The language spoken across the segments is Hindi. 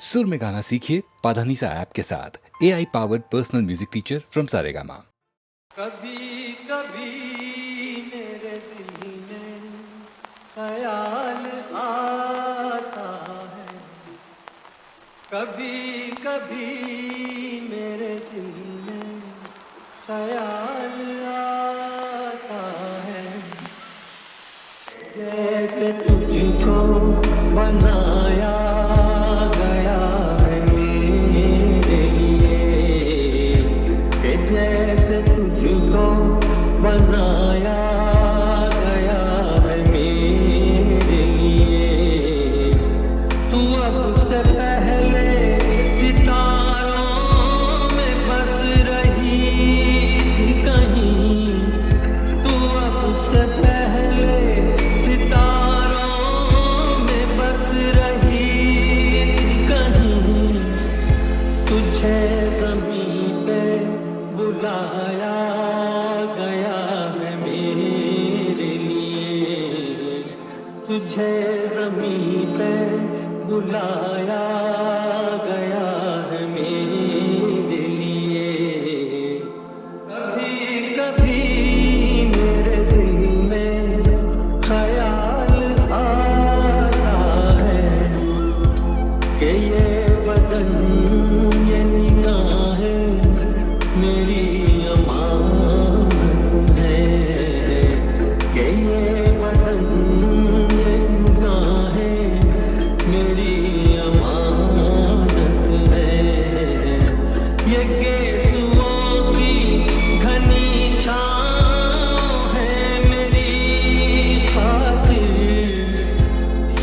सुर में गाना सीखिए पाधानीसा ऐप के साथ। AI powered personal music teacher from Saregama. कभी कभी मेरे दिल में ख्याल आता है, कभी कभी मेरे दिल में ख्याल आता है, जैसे तुझको बनाया गया है मेरे लिए, कि जैसे तुझको बनाया गया है मेरे लिए। तू अब से पहले सितारों में बस रही थी कहीं, तू अब से पहले सितारों में बस रही थी कहीं। तुझे ज़मीं पे बुलाया गया है मेरे लिए, तुझे ज़मीं पे बुलाया गया है मेरे लिए। कभी कभी मेरे दिल में ख्याल आता है, कि ये बदन ये निगाहें मेरी अमानत है, कि ये बदन ये निगाहें मेरी अमानत है। ये गेसुओं की घनी छाँव है मेरी खातिर,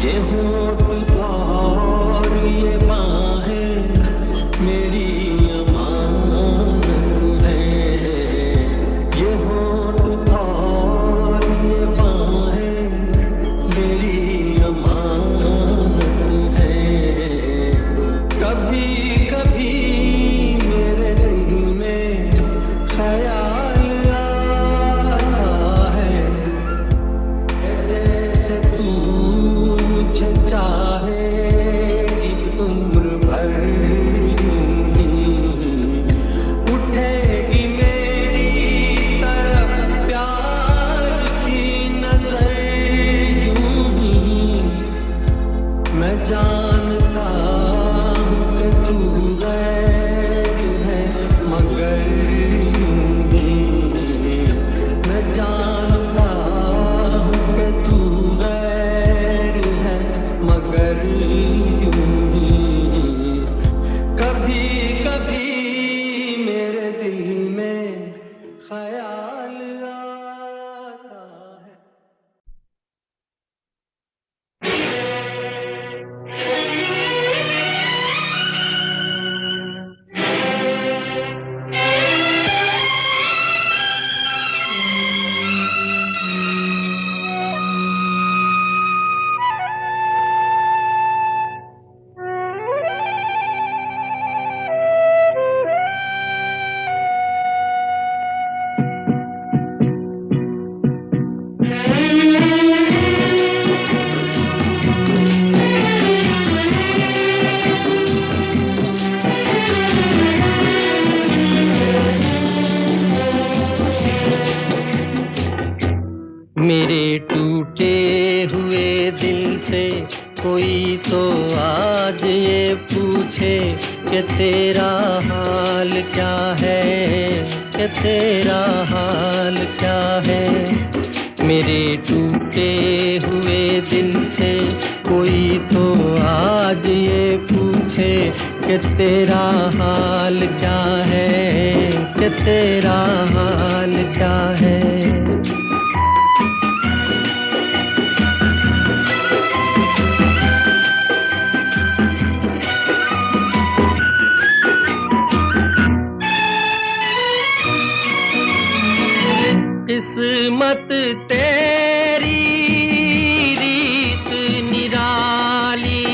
ये होठ और ये बाहें मेरी अमानत है, ये होठ और ये बाहें मेरी अमानत है। कभी कभी मेरे दिल में ख्याल आता है, जैसे तू मुझे चाहेगी उम्र भर यूं ही, उठेगी मेरी तरफ प्यार की नजर यूं ही। मैं जानता हूँ कि तू गैर है मगर यूं ही, मैं जानता हूँ कि तू गैर है मगर यूं ही। कभी कभी मेरे दिल में ख्याल आता है। मेरे टूटे हुए दिल से कोई तो आज ये पूछे कि तेरा हाल क्या है, कि तेरा हाल क्या है। मेरे टूटे हुए दिल से कोई तो आज ये पूछे कि तेरा हाल क्या है, कि तेरा हाल क्या है। किस्मत तेरी रीत निराली,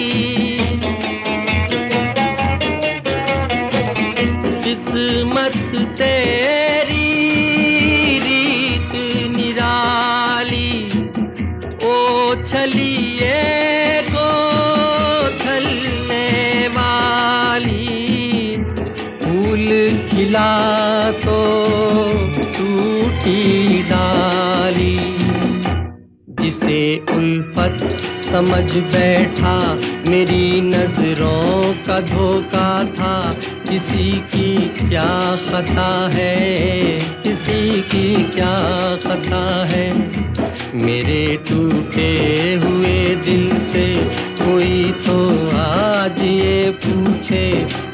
किस्मत तेरी रीत मिला तो टूटी डाली, जिसे उल्फत समझ बैठा मेरी नजरों का धोखा था। किसी की क्या खता है, किसी की क्या खता है। मेरे टूटे हुए दिल से कोई तो आज ये पूछे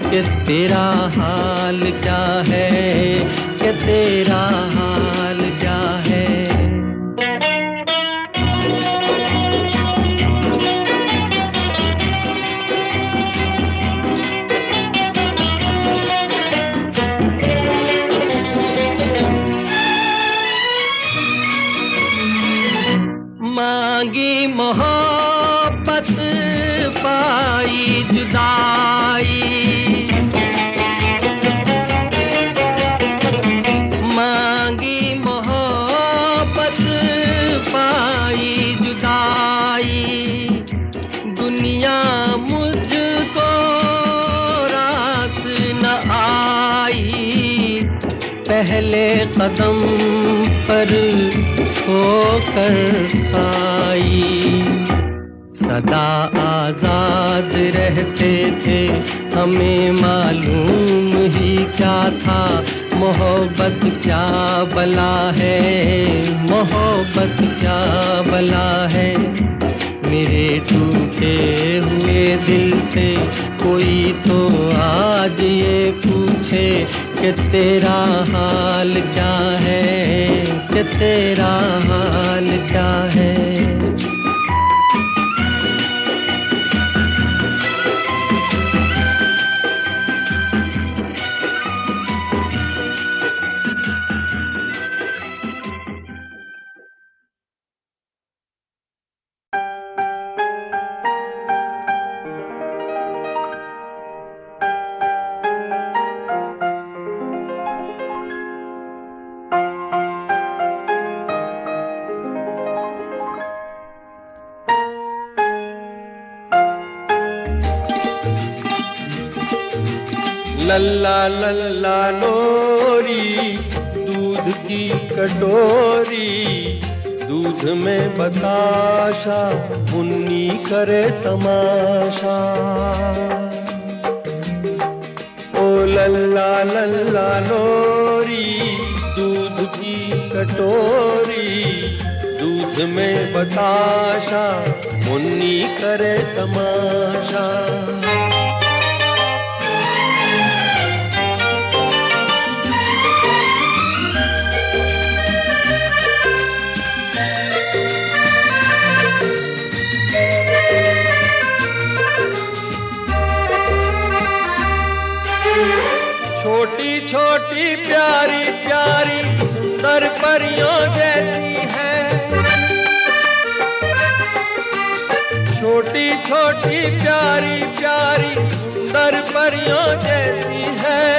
कि तेरा हाल क्या है, कि तेरा हाल क्या है। मांगी मोहब्बत पाई जुदाई, मांगी मोहब्बत पाई जुदाई। दुनिया मुझको रास न आई, पहले कदम पर होकर आई। सदा आजाद रहते थे, हमें मालूम ही क्या था। मोहब्बत क्या बला है, मोहब्बत क्या बला है। मेरे टूटे हुए दिल से कोई तो आज ये पूछे कि तेरा हाल क्या है, कि तेरा हाल क्या है। लल्ला लल्ला लोरी, दूध की कटोरी, दूध में बताशा, मुन्नी करे तमाशा। ओ लल्ला लल्ला लोरी, दूध की कटोरी, दूध में बताशा, मुन्नी करे तमाशा। छोटी छोटी प्यारी प्यारी सुंदर परियों जैसी है, छोटी छोटी प्यारी प्यारी सुंदर परियों जैसी है।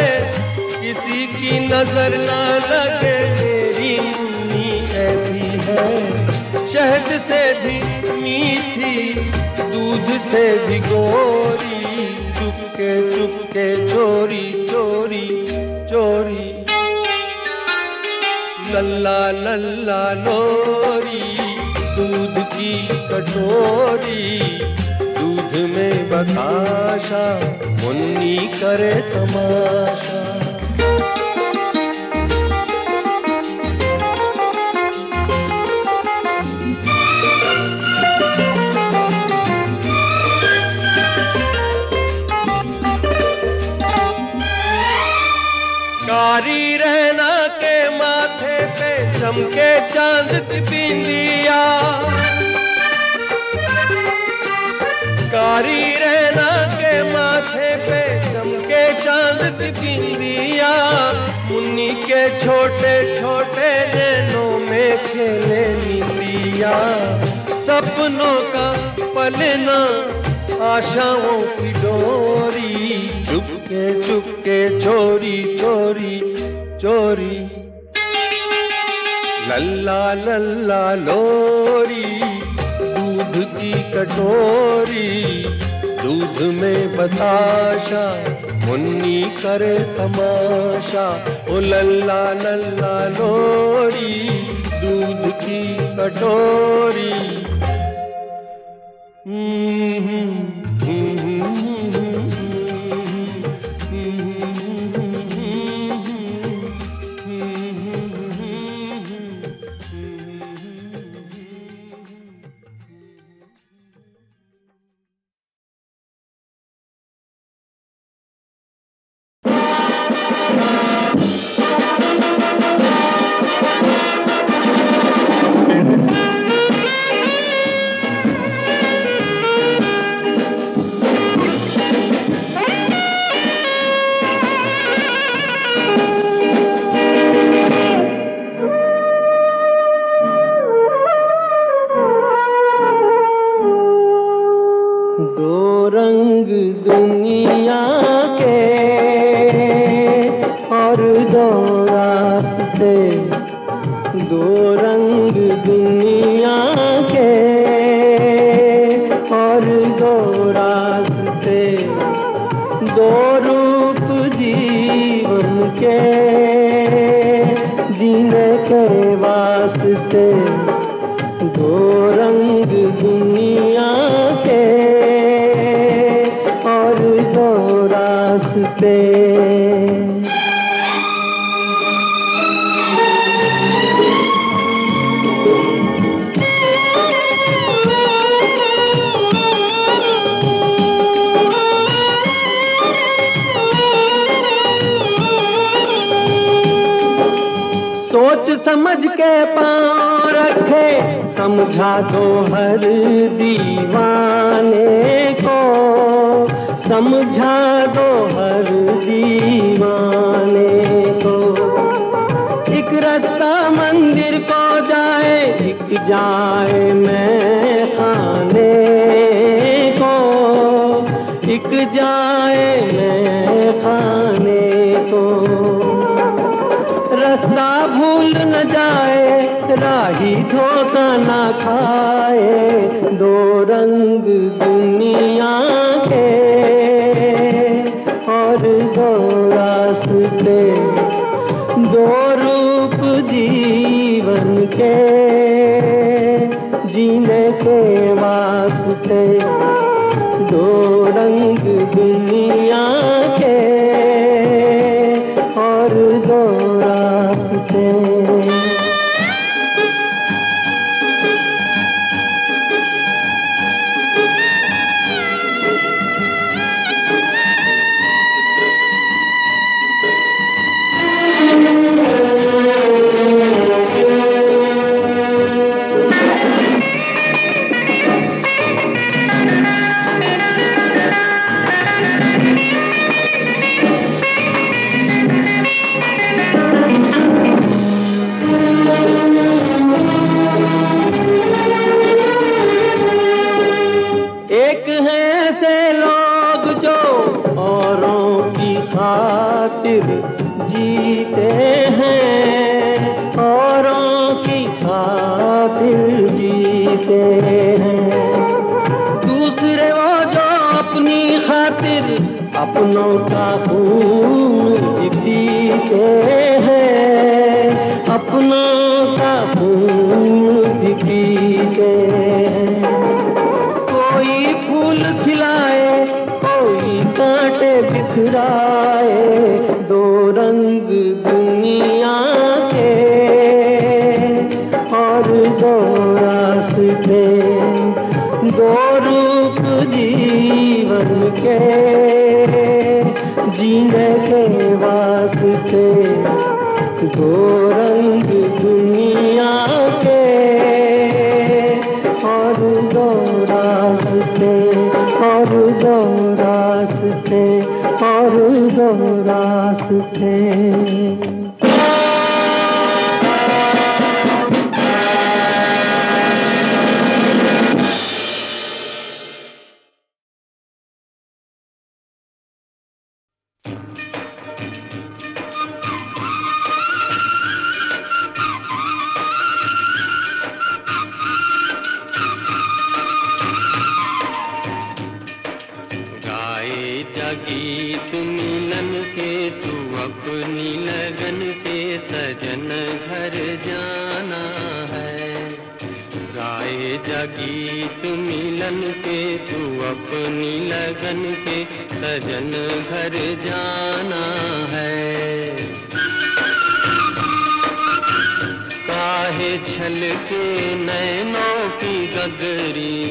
किसी की नजर न लगे मेरी मुन्नी ऐसी है। शहद से भी मीठी, दूध से भी गोरी, चुपके चुपके चोरी चोरी चोरी। लल्ला लल्ला लोरी, दूध की कटोरी, दूध में बताशा, मुन्नी करे तमाशा। कारी रहना के माथे पे चमके चांद की बिंदिया, कारी रहना के माथे पे चमके चांद की बिंदिया। मुन्नी के छोटे छोटे नैनों में खेले नीलिया। सपनों का पलना, आशाओं की डोरी, चुपके चुपके चोरी चोरी चोरी। लल्ला लल्ला लोरी, दूध की कटोरी, दूध में बताशा, मुन्नी करे तमाशा, ओ लल्ला लल्ला लोरी, दूध की कटोरी। समझ के पाँव रखे, समझा दो हर दीवाने को, समझा दो हर दीवाने को। एक रास्ता मंदिर को जाए, एक जाए मैं खाने को, एक जाए मैं खाने को। रास्ता भूल न जाए, राही धोखा न खाए, दो रंग दुनिया के और दो रास्ते, दो रूप जीवन के जीने के वास्ते, दो रंग दुनिया के और दो रास्ते। जीते हैं, औरों की खातिर जीते हैं। दूसरे वो जो अपनी खातिर अपनों का खून भी पीते हैं, अपनों का खून भी पीते हैं। कोई फूल खिलाए, कोई कांटे बिखराए, दो रंग दुनिया के और दो रास्ते, दो रूप जीवन के जीने के वास्ते, दो रंग दुनिया के और दो रास्ते, और दो रास्ते, और दो रास्ते। गीत मिलन के, तू अपनी लगन के सजन घर जाना है। गाए जा गीत मिलन के, तू अपनी लगन के सजन घर जाना है। काहे छल के नैनों की गगरी,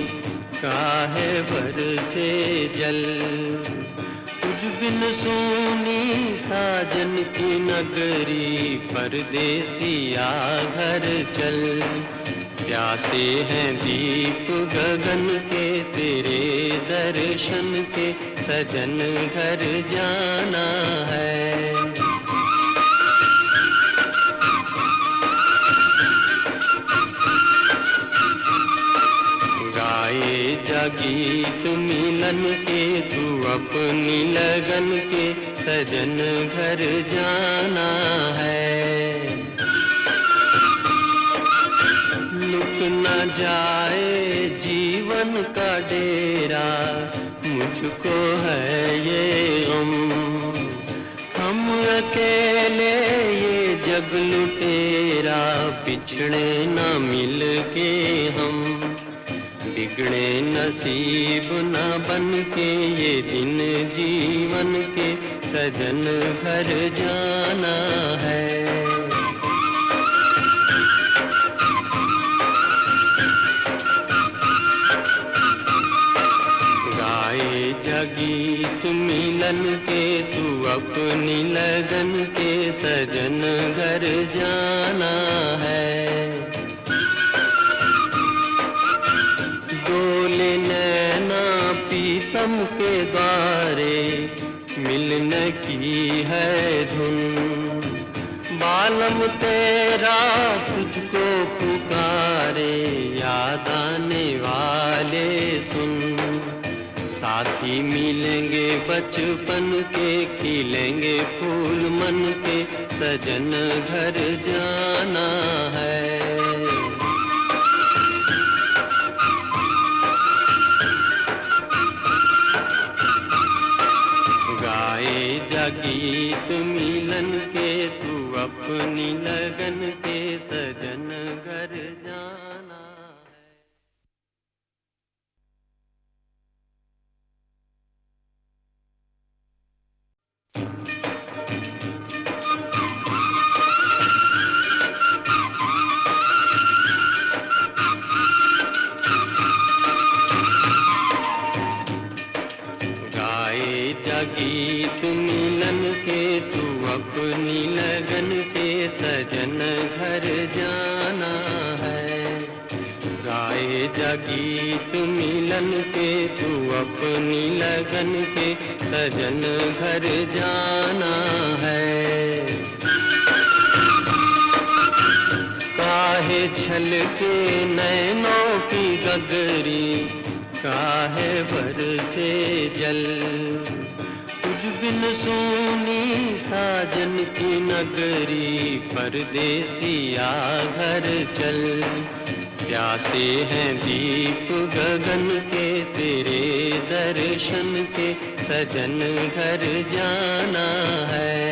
काहे बरसे जल, तुझ बिन सोनी साजन की नगरी, परदेसिया घर चल। प्यासे हैं दीप गगन के, तेरे दर्शन के सजन घर जाना है। गाए जा गीत मिलन के, तू अपनी लगन के सजन घर जाना है। लुट न जाए जीवन का डेरा, मुझको है ये गम, हम अकेले ये जग लुटेरा, बिछड़े न मिल के हम। बिगड़े नसीब न बन के ये दिन जीवन के, सजन घर जाना है। गाए जा गीत मिलन के, तू अपनी लगन के सजन घर जाना है। डोले नैना पीतम के द्वारे, मिलन की है धुन, बालम तेरा तुझको पुकारे, याद आने वाले सुन। साथी मिलेंगे बचपन के, खिलेंगे फूल मन के, सजन घर जाना है। गाए जा गीत मिलन के, तू अपनी लगन के सजन घर जाना है। गाए जा गीत मिलन के, तू अपनी लगन के सजन घर जाना है। गाए जा गीत मिलन के, तू अपनी लगन के सजन घर जाना है। काहे छल के नैनों की गगरी, काहे बरसे जल, तुझ बिन सोनी साजन की नगरी, परदेसिया घर चल। प्यासे हैं दीप गगन के, तेरे दर्शन के सजन घर जाना है।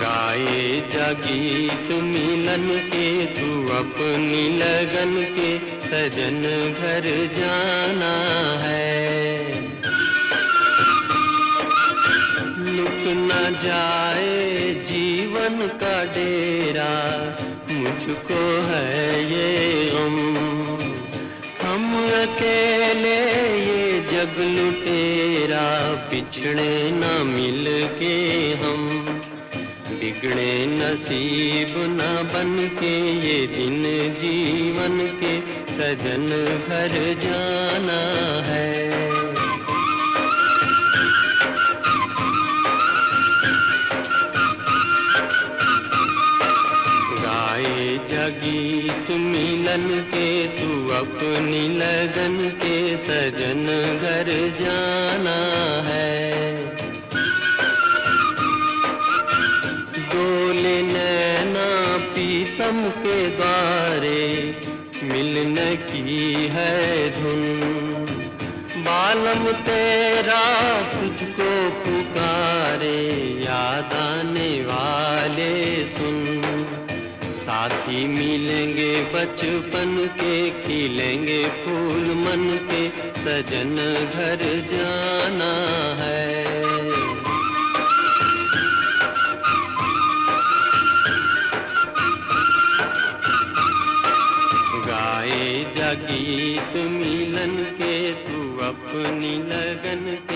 गाए जा गीत मिलन के, तू अपनी लगन के सजन घर जाना है। लुट न जाए जीवन का डेरा, मुझको है ये गम, हम अकेले ये जग लुटेरा, बिछड़े न मिल के हम। बिगड़े नसीब न बन के ये दिन जीवन के, सजन घर जाना है। गाए जा गीत मिलन के, तू अपनी लगन के सजन घर जाना है। डोले नैना पीतम के द्वारे, की है धुन। बालम तेरा तुझको पुकारे, याद आने वाले सुन। साथी मिलेंगे बचपन के, खिलेंगे फूल मन के, सजन घर जाना है। गाए जा गीत मिलन के, तू अपनी लगन